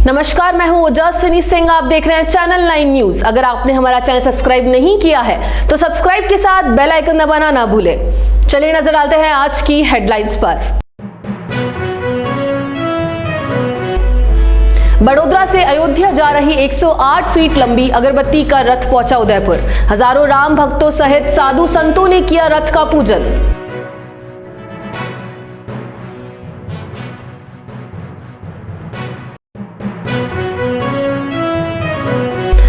नमस्कार, मैं हूं ओजस्विनी सिंह। आप देख रहे हैं चैनल 9 न्यूज। अगर आपने हमारा चैनल सब्सक्राइब नहीं किया है तो सब्सक्राइब के साथ बेल आइकन दबाना ना भूलें। चलिए नजर डालते हैं आज की हेडलाइंस पर। बड़ोदरा से अयोध्या जा रही 108 फीट लंबी अगरबत्ती का रथ पहुंचा उदयपुर। हजारों राम भक्तों सहित साधु संतों ने किया रथ का पूजन।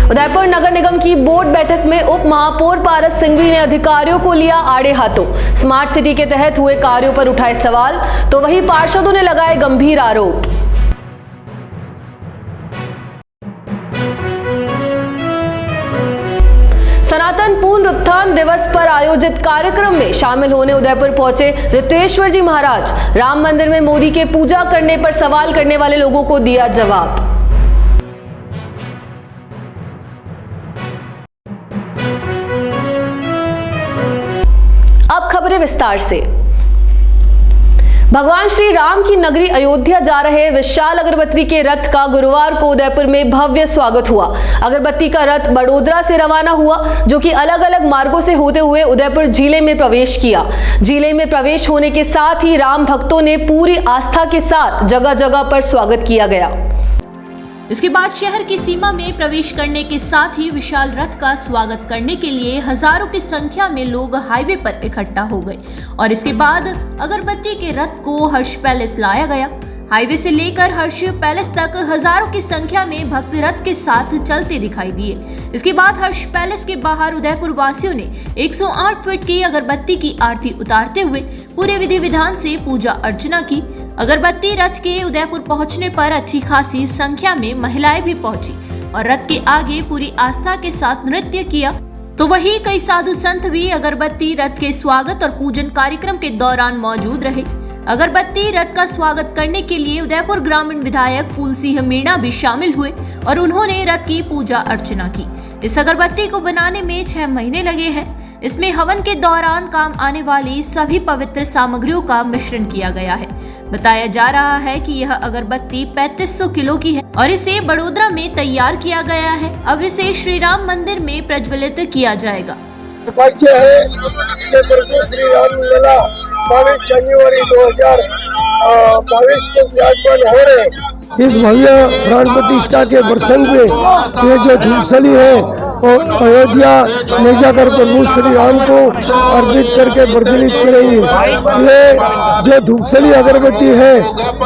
उदयपुर नगर निगम की बोर्ड बैठक में उप महापौर पारस सिंघवी ने अधिकारियों को लिया आड़े हाथों। स्मार्ट सिटी के तहत हुए कार्यों पर उठाए सवाल तो वहीं पार्षदों ने लगाए गंभीर आरोप। सनातन पुनरुत्थान दिवस पर आयोजित कार्यक्रम में शामिल होने उदयपुर पहुंचे रितेश्वर जी महाराज। राम मंदिर में मोदी के पूजा करने पर सवाल करने वाले लोगों को दिया जवाब। अब खबरें विस्तार से। भगवान श्री राम की नगरी अयोध्या जा रहे विशाल अगरबत्ती के रथ का गुरुवार को उदयपुर में भव्य स्वागत हुआ। अगरबत्ती का रथ बड़ोदरा से रवाना हुआ, जो कि अलग अलग मार्गों से होते हुए उदयपुर जिले में प्रवेश किया। जिले में प्रवेश होने के साथ ही राम भक्तों ने पूरी आस्था के साथ जगह जगह पर स्वागत किया गया। इसके बाद शहर की सीमा में प्रवेश करने के साथ ही विशाल रथ का स्वागत करने के लिए हजारों की संख्या में लोग हाईवे पर इकट्ठा हो गए और इसके बाद अगरबत्ती के रथ को हर्ष पैलेस लाया गया। हाईवे से लेकर हर्ष पैलेस तक हजारों की संख्या में भक्त रथ के साथ चलते दिखाई दिए। इसके बाद हर्ष पैलेस के बाहर उदयपुर वासियों ने 108 फीट की अगरबत्ती की आरती उतारते हुए पूरे विधि विधान से पूजा अर्चना की। अगरबत्ती रथ के उदयपुर पहुंचने पर अच्छी खासी संख्या में महिलाएं भी पहुंची और रथ के आगे पूरी आस्था के साथ नृत्य किया। तो वहीं कई साधु संत भी अगरबत्ती रथ के स्वागत और पूजन कार्यक्रम के दौरान मौजूद रहे। अगरबत्ती रथ का स्वागत करने के लिए उदयपुर ग्रामीण विधायक फूल सिंह मीणा भी शामिल हुए और उन्होंने रथ की पूजा अर्चना की। इस अगरबत्ती को बनाने में 6 महीने लगे हैं। इसमें हवन के दौरान काम आने वाली सभी पवित्र सामग्रियों का मिश्रण किया गया है। बताया जा रहा है कि यह अगरबत्ती 3500 किलो की है और इसे बड़ोदरा में तैयार किया गया है। अब इसे श्री राम मंदिर में प्रज्वलित किया जाएगा। सौभाग्य है कि प्रभु श्री राम लला 22 जनवरी 2022 को विराजमान हो रहे। इस भव्य प्राण प्रतिष्ठा के प्रसंग में ये जो धूपसली है और अयोध्या ले जाकर प्रभु श्री राम को अर्पित करके प्रज्वलित करेंगे। ये जो धूपसली अगरबत्ती है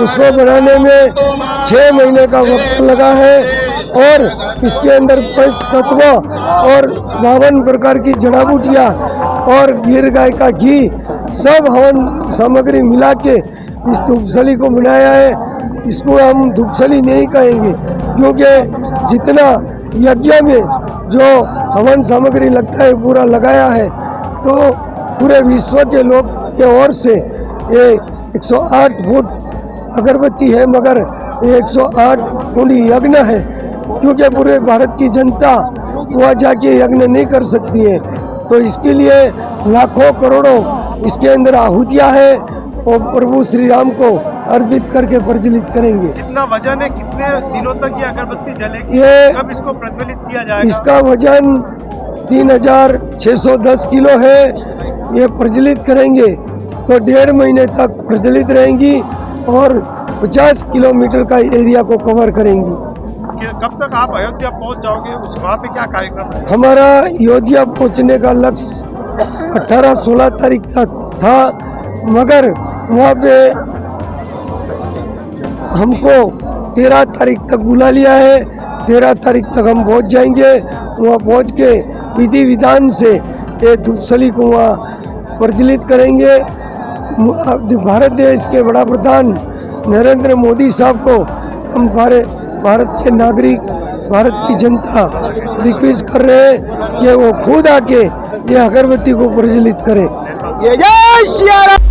उसको बनाने में 6 महीने का वक्त लगा है और इसके अंदर 5 तत्व और 52 प्रकार की जड़ा बूटियाँ और गिर गाय का घी सब हवन सामग्री मिला के इस धूपसली को बनाया है। इसको हम धूपसली नहीं कहेंगे क्योंकि जितना यज्ञ में जो हवन सामग्री लगता है पूरा लगाया है। तो पूरे विश्व के लोग के ओर से ये 108 फुट अगरबत्ती है, मगर ये 108 कुंडी यज्ञ है क्योंकि पूरे भारत की जनता वहाँ जाके यज्ञ नहीं कर सकती है। तो इसके लिए लाखों करोड़ों इसके अंदर आहुतियाँ है और प्रभु श्री राम को अर्पित करके प्रज्वलित करेंगे। कितना वजन है, कितने दिनों तक ये अगरबत्ती जलेगी, ये कब इसको प्रज्वलित किया जाएगा? इसका वजन 3610 किलो है। ये प्रज्वलित करेंगे तो 1.5 महीने तक प्रज्वलित रहेंगी और 50 किलोमीटर का एरिया को कवर करेंगी। कब तक आप अयोध्या पहुंच जाओगे? उस वहाँ पे क्या कार्यक्रम है? हमारा अयोध्या पहुंचने का लक्ष्य 18-16 तारीख तक था, मगर वहाँ पे हमको 13 तारीख तक बुला लिया है। 13 तारीख तक हम पहुँच जाएंगे। वहाँ पहुँच के विधि विधान से ये धूपसली को वहाँ प्रज्वलित करेंगे। भारत देश के बड़ा प्रधान नरेंद्र मोदी साहब को हम भारत के नागरिक, भारत की जनता रिक्वेस्ट कर रहे हैं कि वो खुद आके ये अगरबत्ती को प्रज्वलित करें। जय श्री राम।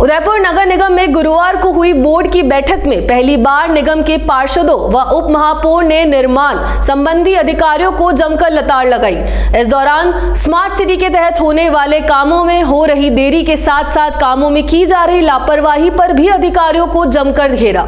उदयपुर नगर निगम में गुरुवार को हुई बोर्ड की बैठक में पहली बार निगम के पार्षदों व उप महापौर ने निर्माण संबंधी अधिकारियों को जमकर लताड़ लगाई। इस दौरान स्मार्ट सिटी के तहत होने वाले कामों में हो रही देरी के साथ साथ कामों में की जा रही लापरवाही पर भी अधिकारियों को जमकर घेरा।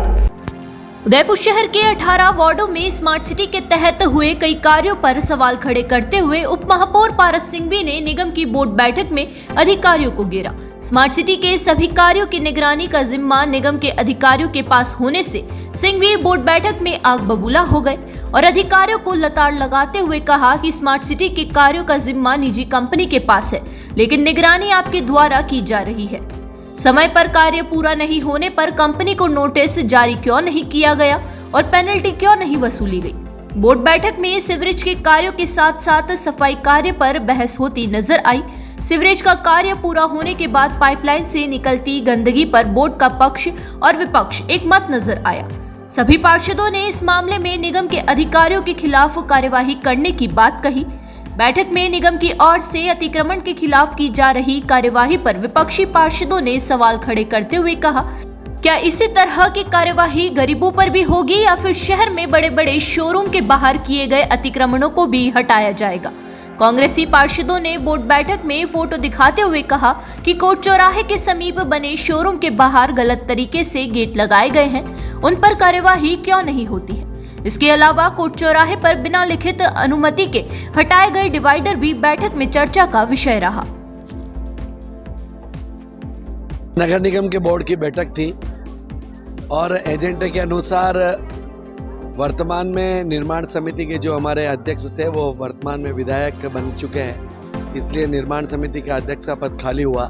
उदयपुर शहर के 18 वार्डों में स्मार्ट सिटी के तहत हुए कई कार्यों पर सवाल खड़े करते हुए उप महापौर पारस सिंघवी ने निगम की बोर्ड बैठक में अधिकारियों को घेरा। स्मार्ट सिटी के सभी कार्यों की निगरानी का जिम्मा निगम के अधिकारियों के पास होने से सिंघवी बोर्ड बैठक में आग बबूला हो गए और अधिकारियों को लताड़ लगाते हुए कहा कि स्मार्ट सिटी के कार्यों का जिम्मा निजी कंपनी के पास है, लेकिन निगरानी आपके द्वारा की जा रही है। समय पर कार्य पूरा नहीं होने पर कंपनी को नोटिस जारी क्यों नहीं किया गया और पेनल्टी क्यों नहीं वसूली गई। बोर्ड बैठक में सीवरेज के कार्यों के साथ साथ सफाई कार्य पर बहस होती नजर आई। सीवरेज का कार्य पूरा होने के बाद पाइपलाइन से निकलती गंदगी पर बोर्ड का पक्ष और विपक्ष एक मत नजर आया। सभी पार्षदों ने इस मामले में निगम के अधिकारियों के खिलाफ कार्यवाही करने की बात कही। बैठक में निगम की ओर से अतिक्रमण के खिलाफ की जा रही कार्यवाही पर विपक्षी पार्षदों ने सवाल खड़े करते हुए कहा, क्या इसी तरह की कार्यवाही गरीबों पर भी होगी या फिर शहर में बड़े बड़े शोरूम के बाहर किए गए अतिक्रमणों को भी हटाया जाएगा। कांग्रेसी पार्षदों ने बोर्ड बैठक में फोटो दिखाते हुए कहा कि कोर्ट चौराहे के समीप बने शोरूम के बाहर गलत तरीके से गेट लगाए गए हैं, उन पर कार्यवाही क्यों नहीं होती है। इसके अलावा कोर्ट चौराहे पर बिना लिखित अनुमति के हटाए गए डिवाइडर भी बैठक में चर्चा का विषय रहा। नगर निगम के बोर्ड की बैठक थी और एजेंडे के अनुसार वर्तमान में निर्माण समिति के जो हमारे अध्यक्ष थे वो वर्तमान में विधायक बन चुके हैं, इसलिए निर्माण समिति का अध्यक्ष का पद खाली हुआ।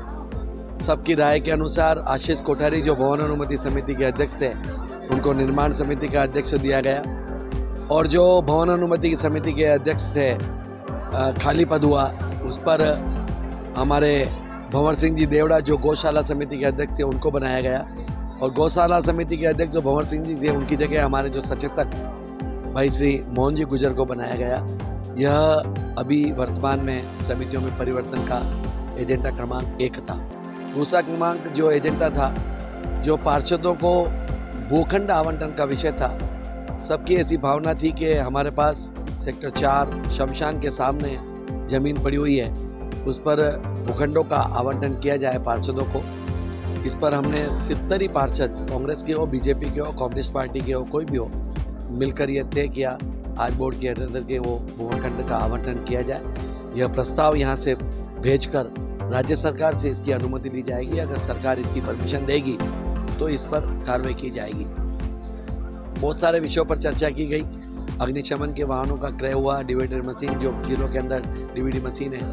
सबकी राय के अनुसार आशीष कोठारी जो भवन अनुमति समिति के अध्यक्ष थे उनको निर्माण समिति का अध्यक्ष दिया गया और जो भवन अनुमति समिति के अध्यक्ष थे खाली पद हुआ उस पर हमारे भंवर सिंह जी देवड़ा जो गौशाला समिति के अध्यक्ष थे उनको बनाया गया और गौशाला समिति के अध्यक्ष जो भंवर सिंह जी थे उनकी जगह हमारे जो सचेतक भाई श्री मोहन जी गुजर को बनाया गया। यह अभी वर्तमान में समितियों में परिवर्तन का एजेंडा क्रमांक 1 था। दूसरा क्रमांक जो एजेंडा था जो पार्षदों को भूखंड आवंटन का विषय था। सबकी ऐसी भावना थी कि हमारे पास सेक्टर 4 शमशान के सामने ज़मीन पड़ी हुई है, उस पर भूखंडों का आवंटन किया जाए पार्षदों को। इस पर हमने 70 ही पार्षद, कांग्रेस के हो, बीजेपी के हो, कम्युनिस्ट पार्टी के हो, कोई भी हो, मिलकर यह तय किया आज बोर्ड के अंदर के वो भूखंड का आवंटन किया जाए। यह प्रस्ताव यहाँ से भेजकर राज्य सरकार से इसकी अनुमति ली जाएगी। अगर सरकार इसकी परमिशन देगी तो इस पर कार्रवाई की जाएगी। बहुत सारे विषयों पर चर्चा की गई। अग्निशमन के वाहनों का क्रय हुआ, डिवाइडर मशीन जो जिलों के अंदर डीवीडी मशीन है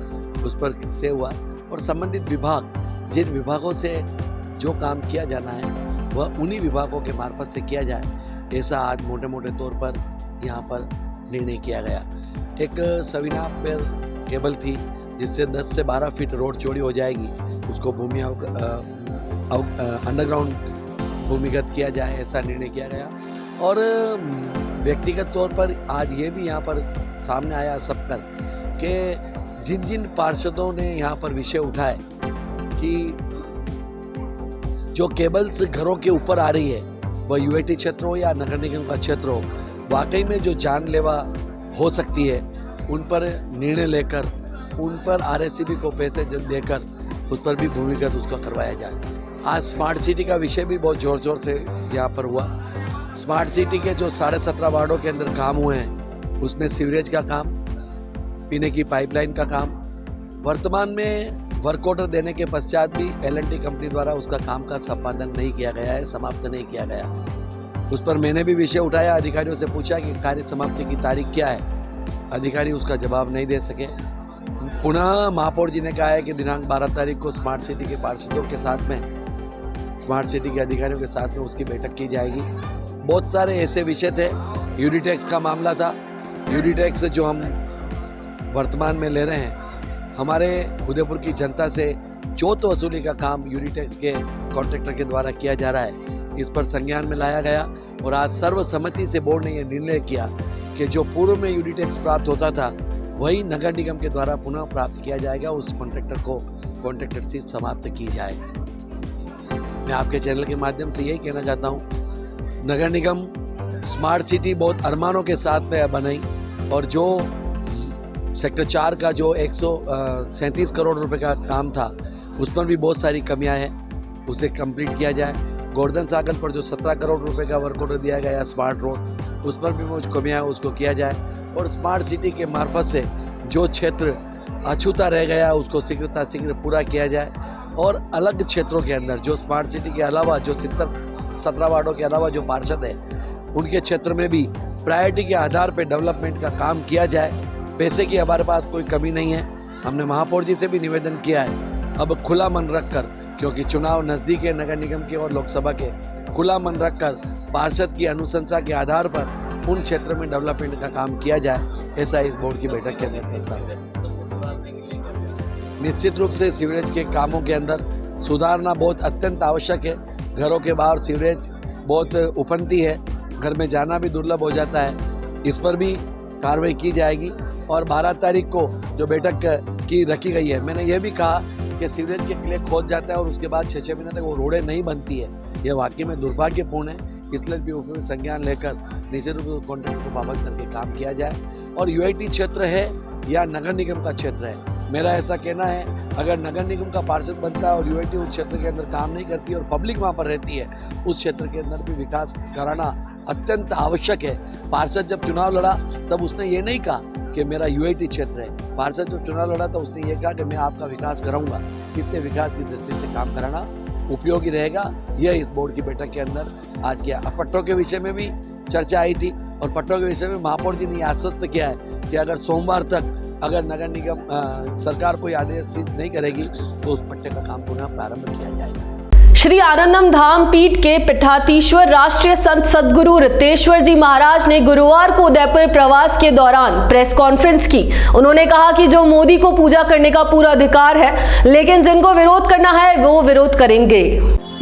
उस पर से हुआ और संबंधित विभाग जिन विभागों से जो काम किया जाना है वह उन्हीं विभागों के मार्फत से किया जाए, ऐसा आज मोटे मोटे तौर पर यहाँ पर निर्णय किया गया। एक सविना पर केबल थी जिससे 10 से 12 फीट रोड चौड़ी हो जाएगी, उसको भूमि अंडरग्राउंड भूमिगत किया जाए, ऐसा निर्णय किया गया। और व्यक्तिगत तौर पर आज ये भी यहाँ पर सामने आया सब कर कि जिन जिन पार्षदों ने यहाँ पर विषय उठाए कि जो केबल्स घरों के ऊपर आ रही है वह यूएटी क्षेत्र हो या नगर निगम का क्षेत्र हो, वाकई में जो जानलेवा हो सकती है उन पर निर्णय लेकर उन पर आरएससीबी को पैसे देकर उस पर भी भूमिगत उसको करवाया जाए। आज स्मार्ट सिटी का विषय भी बहुत ज़ोर ज़ोर से यहाँ पर हुआ। स्मार्ट सिटी के जो 17.5 वार्डों के अंदर काम हुए हैं उसमें सीवरेज का काम, पीने की पाइपलाइन का काम, वर्तमान में वर्क ऑर्डर देने के पश्चात भी L&T कंपनी द्वारा उसका काम का संपादन नहीं किया गया है, समाप्त नहीं किया गया। उस पर मैंने भी विषय उठाया, अधिकारियों से पूछा कि कार्य समाप्ति की तारीख क्या है। अधिकारी उसका जवाब नहीं दे सके। पुनः महापौर जी ने कहा है कि दिनांक 12 तारीख को स्मार्ट सिटी के पार्षदों के साथ में, स्मार्ट सिटी के अधिकारियों के साथ में उसकी बैठक की जाएगी। बहुत सारे ऐसे विषय थे। यूडी टैक्स का मामला था। यूडी टैक्स जो हम वर्तमान में ले रहे हैं, हमारे उदयपुर की जनता से चौथ वसूली का काम यूडी टैक्स के कॉन्ट्रैक्टर के द्वारा किया जा रहा है। इस पर संज्ञान में लाया गया और आज सर्वसम्मति से बोर्ड ने यह निर्णय किया कि जो पूर्व में यूडी टैक्स प्राप्त होता था वही नगर निगम के द्वारा पुनः प्राप्त किया जाएगा। उस कॉन्ट्रैक्टर को कॉन्ट्रैक्टरशिप समाप्त की जाए। मैं आपके चैनल के माध्यम से यही कहना चाहता हूँ, नगर निगम स्मार्ट सिटी बहुत अरमानों के साथ में बनाई और जो सेक्टर 4 का जो 137 करोड़ रुपए का काम था उस पर भी बहुत सारी कमियां हैं, उसे कंप्लीट किया जाए। गोवर्धन सागर पर जो 17 करोड़ रुपए का वर्क ऑर्डर दिया गया स्मार्ट रोड, उस पर भी कुछ कमियाँ उसको किया जाए और स्मार्ट सिटी के मार्फत से जो क्षेत्र अछूता रह गया उसको शीघ्र पूरा किया जाए और अलग क्षेत्रों के अंदर जो स्मार्ट सिटी के अलावा जो 17 वार्डों के अलावा जो पार्षद है उनके क्षेत्र में भी प्रायोरिटी के आधार पर डेवलपमेंट का काम किया जाए। पैसे की हमारे पास कोई कमी नहीं है। हमने महापौर जी से भी निवेदन किया है, अब खुला मन रखकर, क्योंकि चुनाव नज़दीक है नगर निगम के और लोकसभा के, खुला मन रखकर पार्षद की अनुशंसा के आधार पर उन क्षेत्र में डेवलपमेंट का काम किया जाए, ऐसा इस बोर्ड की बैठक के अंदर प्रस्ताव है। निश्चित रूप से सीवरेज के कामों के अंदर सुधारना बहुत अत्यंत आवश्यक है। घरों के बाहर सीवरेज बहुत उपनती है, घर में जाना भी दुर्लभ हो जाता है, इस पर भी कार्रवाई की जाएगी। और 12 तारीख को जो बैठक की रखी गई है, मैंने ये भी कहा कि सीवरेज के किले खोद जाता है और उसके बाद 6 महीने तक वो रोडें नहीं बनती है, यह वाकई में दुर्भाग्यपूर्ण है। इसलिए भी उपयुक्त संज्ञान लेकर निश्चित रूप से कॉन्ट्रैक्ट को पाबंद करके काम किया जाए। और यूआईटी क्षेत्र है या नगर निगम का क्षेत्र है, मेरा ऐसा कहना है, अगर नगर निगम का पार्षद बनता है और यूआईटी उस क्षेत्र के अंदर काम नहीं करती और पब्लिक वहाँ पर रहती है, उस क्षेत्र के अंदर भी विकास कराना अत्यंत आवश्यक है। पार्षद जब चुनाव लड़ा तब उसने ये नहीं कहा कि मेरा यूआईटी क्षेत्र है, पार्षद जब चुनाव लड़ा तो उसने ये कहा कि मैं आपका विकास कराऊंगा। इसलिए विकास की दृष्टि से काम कराना उपयोगी रहेगा। यह इस बोर्ड की बैठक के अंदर आज किया। अब पट्टों के विषय में भी चर्चा आई थी और पट्टों के विषय में महापौर जी ने आश्वस्त किया है कि अगर सोमवार तक अगर नगर निगम सरकार कोई आदेश नहीं करेगी तो उस पट्टे का काम पुनः प्रारंभ किया जाएगा। श्री आनंदम धाम पीठ के पीठाधीश्वर राष्ट्रीय संत सद्गुरु रितेश्वर जी महाराज ने गुरुवार को उदयपुर प्रवास के दौरान प्रेस कॉन्फ्रेंस की। उन्होंने कहा कि जो मोदी को पूजा करने का पूरा अधिकार है, लेकिन जिनको विरोध करना है वो विरोध करेंगे।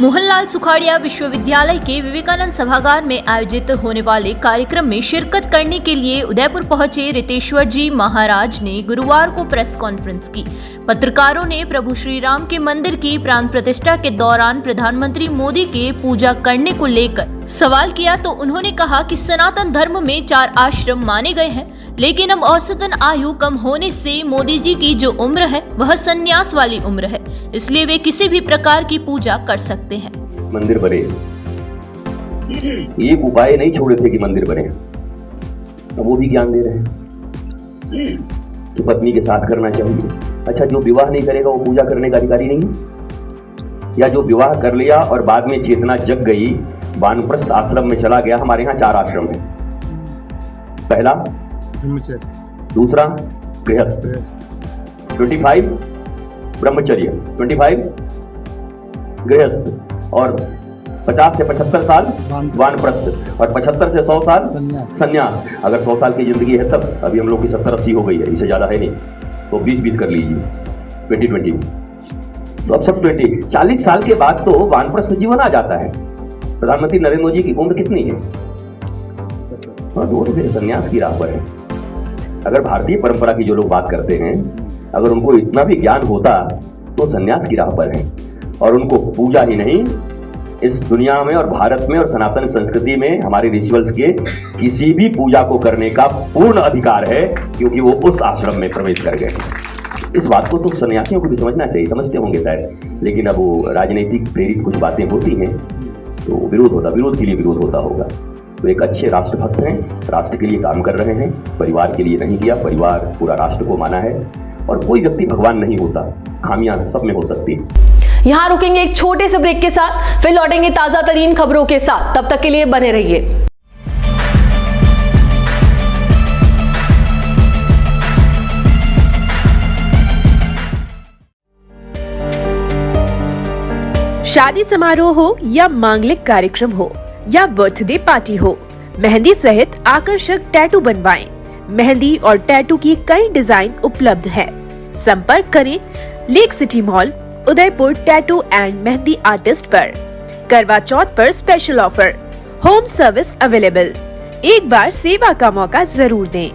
मोहनलाल सुखाड़िया विश्वविद्यालय के विवेकानंद सभागार में आयोजित होने वाले कार्यक्रम में शिरकत करने के लिए उदयपुर पहुंचे रितेश्वर जी महाराज ने गुरुवार को प्रेस कॉन्फ्रेंस की। पत्रकारों ने प्रभु श्री राम के मंदिर की प्राण प्रतिष्ठा के दौरान प्रधानमंत्री मोदी के पूजा करने को लेकर सवाल किया तो उन्होंने कहा कि सनातन धर्म में 4 आश्रम माने गए हैं, लेकिन अब औसतन आयु कम होने से मोदी जी की जो उम्र है वह संन्यास वाली उम्र है, इसलिए वे किसी भी प्रकार की पूजा कर सकते हैं। मंदिर बने, एक उपाय नहीं छोड़े थे कि मंदिर बने, अब वो भी ज्ञान दे रहे हैं कि पत्नी के साथ करना चाहिए। अच्छा, जो विवाह नहीं करेगा वो पूजा करने का अधिकारी नहीं है? या जो विवाह कर लिया और बाद में चेतना जग गई, वानप्रस्थ आश्रम में चला गया। हमारे यहाँ 4 आश्रम है, पहला दूसरा गृहस्थ, 25 ब्रह्मचर्य, 25 गृहस्थ और 50 से 75 साल वानप्रस्थ और 75 से 100 साल संन्यास। अगर 100 साल की जिंदगी है तब, अभी हम लोग की 70-80 हो गई है, इससे ज़्यादा है नहीं, तो 20-20 कर लीजिए, 20-20। तो अब सब 40 साल के बाद तो वानप्रस्थ जीवन आ जाता है। प्रधानमंत्री नरेंद्र मोदी की उम्र कितनी है? और वो तो फिर संन्यास की राह पर है। अगर भारतीय परंपरा की जो लोग बात करते हैं, अगर उनको इतना भी ज्ञान होता तो संन्यास की राह पर है। और उनको पूजा ही नहीं, इस दुनिया में और भारत में और सनातन संस्कृति में हमारे रिचुअल्स के किसी भी पूजा को करने का पूर्ण अधिकार है, क्योंकि वो उस आश्रम में प्रवेश कर गए। इस बात को तो सन्यासियों को भी समझना चाहिए, समझते होंगे शायद, लेकिन अब वो राजनीतिक प्रेरित कुछ बातें होती हैं तो विरोध होता, विरोध के लिए विरोध होता होगा। तो एक अच्छे राष्ट्रभक्त हैं, राष्ट्र के लिए काम कर रहे हैं, परिवार के लिए नहीं किया, परिवार पूरा राष्ट्र को माना है। और कोई व्यक्ति भगवान नहीं होता, खामियां सब में हो सकती है। यहाँ रुकेंगे एक छोटे से ब्रेक के साथ, फिर लौटेंगे ताजा तरीन खबरों के साथ। तब तक के लिए बने रहिए। शादी समारोह हो या मांगलिक कार्यक्रम हो या बर्थडे पार्टी हो, मेहंदी सहित आकर्षक टैटू बनवाएं। मेहंदी और टैटू की कई डिजाइन उपलब्ध है। संपर्क करें lake city mall, Udaipur tattoo and mehndi artist पर। करवा चौथ पर special offer, home service available. एक बार सेवा का मौका जरूर दें।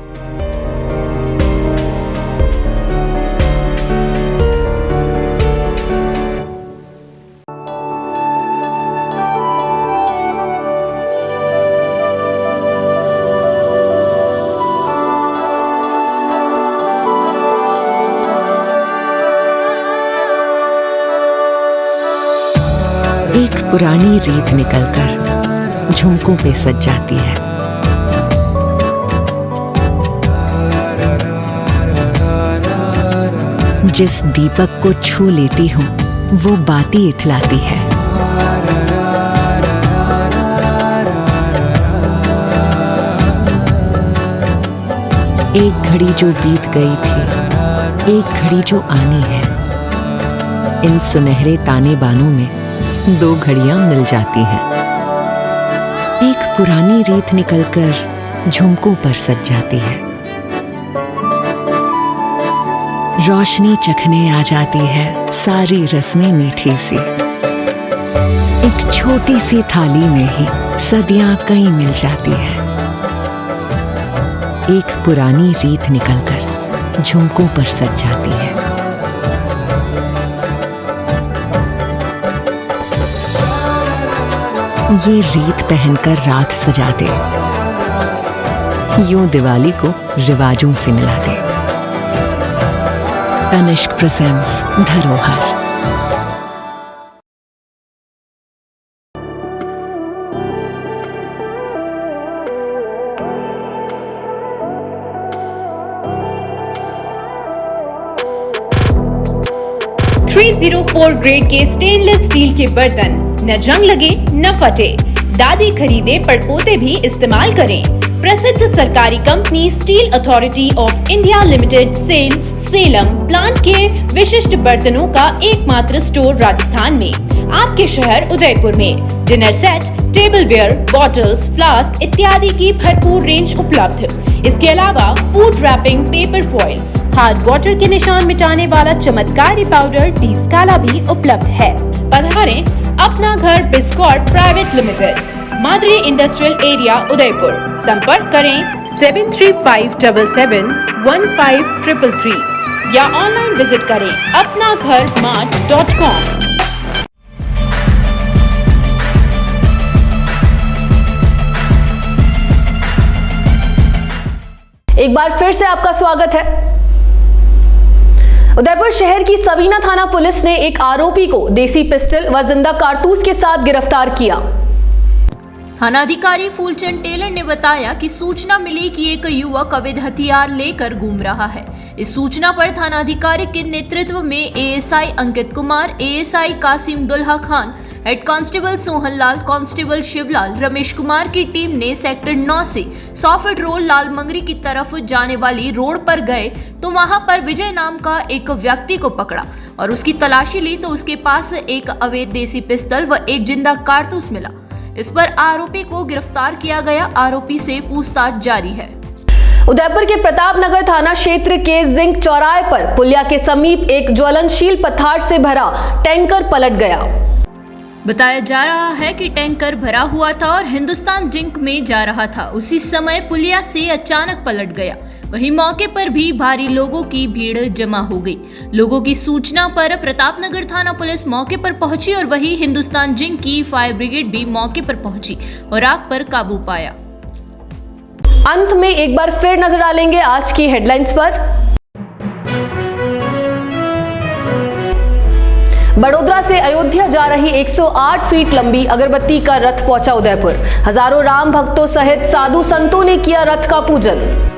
एक पुरानी रीत निकलकर झुमकों पे सज जाती है। जिस दीपक को छू लेती हूँ वो बाती इथलाती है। एक घड़ी जो बीत गई थी, एक घड़ी जो आनी है, इन सुनहरे ताने बानों में दो घड़ियां मिल जाती हैं। एक पुरानी रीत निकलकर झुमकों पर सज जाती है। रोशनी चखने आ जाती है सारी रस्में मीठी सी। एक छोटी सी थाली में ही सदियां कई मिल जाती है। एक पुरानी रीत निकलकर झुमकों पर सज जाती है। ये रीत पहनकर रात सजा दे, यूं दिवाली को रिवाजों से मिला दे। तनिष्क प्रेजेंट्स धरोहर। .304 ग्रेड के स्टेनलेस स्टील के बर्तन न जंग लगे न फटे। दादी खरीदे पड़पोते भी इस्तेमाल करें। प्रसिद्ध सरकारी company steel authority of India limited Salem plant के विशिष्ट बर्तनों का एकमात्र स्टोर राजस्थान में, आपके शहर उदयपुर में। Dinner set, tableware, bottles, flask इत्यादि की भरपूर रेंज उपलब्ध। इसके अलावा food wrapping, paper foil, hard water के निशान मिटाने वाला चमत्कारी पाउडर डी-स्काला भी उपलब्ध है। पधारें अपना घर Biscot private limited, Madri industrial area Udaipur. संपर्क करें 7357715333 या ऑनलाइन विजिट करें apnagharmart.com। एक बार फिर से आपका स्वागत है। उदयपुर शहर की सवीना थाना पुलिस ने एक आरोपी को देसी पिस्टल व जिंदा कारतूस के साथ गिरफ्तार किया। थानाधिकारी फूलचंद टेलर ने बताया कि सूचना मिली कि एक युवक अवैध हथियार लेकर घूम रहा है। इस सूचना पर थानाधिकारी के नेतृत्व में एएसआई अंकित कुमार, एएसआई कासिम दुल्हा Khan, head constable Sohanlal, constable Shivlal, Ramesh Kumar की टीम ने सेक्टर 9 से 100 फीट रोड लालमंगरी की तरफ जाने वाली रोड पर गए तो वहां पर विजय नाम का एक व्यक्ति को पकड़ा और उसकी तलाशी ली तो उसके पास एक अवैध देसी पिस्तौल व एक जिंदा कारतूस मिला। इस पर आरोपी को गिरफ्तार किया गया। आरोपी से पूछताछ जारी है। उदयपुर के प्रताप नगर थाना क्षेत्र के जिंक चौराहे पर पुलिया के समीप एक ज्वलनशील पदार्थ से भरा टैंकर पलट गया। बताया जा रहा है कि टैंकर भरा हुआ था और हिंदुस्तान जिंक में जा रहा था। उसी समय पुलिया से अचानक पलट गया। वहीं मौके पर भी भारी लोगों की भीड़ जमा हो गई। लोगों की सूचना पर प्रतापनगर थाना पुलिस मौके पर पहुंची और वहीं हिंदुस्तान जिंक की फायर ब्रिगेड भी मौके पर पहुंची और आग पर काबू पाया। अंत में एक बार फिर नजर डालेंगे आज की हेडलाइंस पर। बड़ोदरा से अयोध्या जा रही 108 फीट लंबी अगरबत्ती का रथ पहुंचा उदयपुर। हजारों राम भक्तों सहित साधु संतों ने किया रथ का पूजन।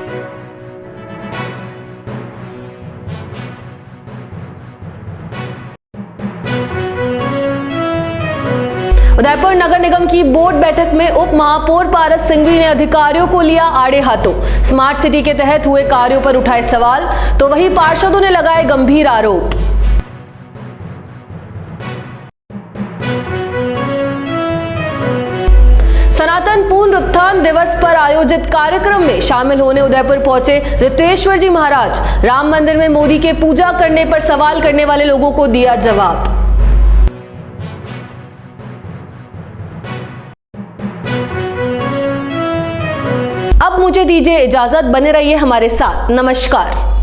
उदयपुर नगर निगम की बोर्ड बैठक में उप महापौर पारस सिंघवी ने अधिकारियों को लिया आड़े हाथों। स्मार्ट सिटी के तहत हुए कार्यों पर उठाए सवाल तो वहीं पार्षदों ने लगाए गंभीर आरोप। सनातन पुनरुत्थान दिवस पर आयोजित कार्यक्रम में शामिल होने उदयपुर पहुंचे रितेश्वर जी महाराज। राम मंदिर में मोदी के पूजा करने पर सवाल करने वाले लोगों को दिया जवाब। अब मुझे दीजिए इजाजत, बने रहिए हमारे साथ। नमस्कार।